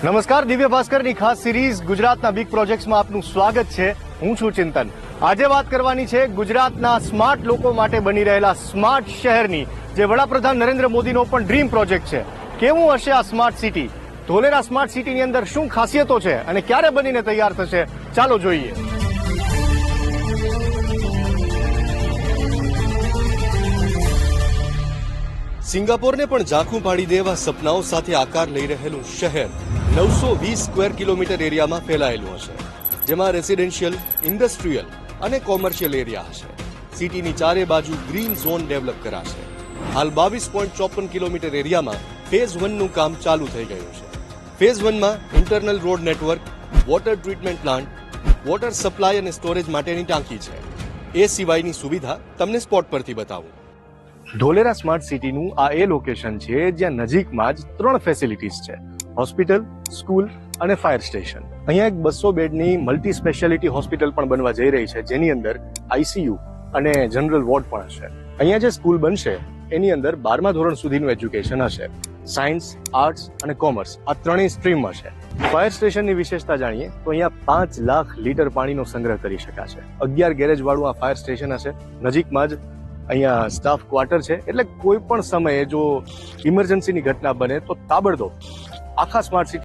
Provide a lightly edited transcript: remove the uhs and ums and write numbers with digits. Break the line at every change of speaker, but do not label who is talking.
નમસ્કાર, દિવ્ય ભાસ્કરની ખાસ સિરીઝ ગુજરાતના બિગ પ્રોજેક્ટ્સમાં આપનું સ્વાગત છે. હું છું ચિંતન. આજે વાત કરવાની છે ગુજરાતના સ્માર્ટ લોકો માટે બની રહેલા સ્માર્ટ શહેરની, જે વડાપ્રધાન નરેન્દ્ર મોદીનો પણ ડ્રીમ પ્રોજેક્ટ છે. કેવું હશે આ સ્માર્ટ સિટી? ધોલેરા સ્માર્ટ સિટીની અંદર શું ખાસિયતો છે અને ક્યારે બનીને તૈયાર થશે? ચાલો જોઈએ. સિંગાપોરને પણ ઝાંખું પાડી દે એવા સપનાઓ સાથે આકાર લઈ રહેલું શહેર 920 સ્ક્વેર કિલોમીટર એરિયામાં ફેલાયેલું હશે, જેમાં રેસિડેન્શિયલ, ઇન્ડસ્ટ્રીયલ અને કોમર્શિયલ એરિયા હશે. સિટીની ચારે બાજુ ગ્રીન ઝોન ડેવલપ કરાશે. હાલ 22.54 કિલોમીટર એરિયામાં ફેઝ 1 નું કામ ચાલુ થઈ ગયું છે. ફેઝ 1 માં internal road network, water treatment plant, water supply અને સ્ટોરેજ માટેની ટાંકી છે. એ સિવાયની સુવિધા તમને સ્પોટ પરથી બતાવું. ધોલેરા સ્માર્ટ સિટીનું આ એ લોકેશન છે જ્યાં નજીકમાં જ 3 ફેસિલિટીઝ છે: હોસ્પિટલ, સ્કૂલ અને ફાયર સ્ટેશન. અહીંયા એક 200 બેડની મલ્ટી સ્પેશિયાલિટી હોસ્પિટલ પણ બનવા જઈ રહી છે, જેની અંદર આઈસીયુ અને જનરલ વોર્ડ પણ હશે. અહીંયા જે સ્કૂલ બનશે એની અંદર 12મા ધોરણ સુધીનું એજ્યુકેશન હશે. સાયન્સ, આર્ટ્સ અને કોમર્સ આ ત્રણેય સ્ટ્રીમ હશે. ફાયર સ્ટેશનની વિશેષતા જાણીએ તો અહીંયા 5 લાખ લીટર પાણીનો સંગ્રહ કરી શકાશે. 11 ગેરેજ વાળું આ ફાયર સ્ટેશન હશે. નજીકમાં જ અહીંયા સ્ટાફ ક્વાર્ટર છે, એટલે કોઈ પણ સમયે જો ઇમરજન્સીની ઘટના બને તો તાબડતોબ આખા સ્માર્ટ સિટી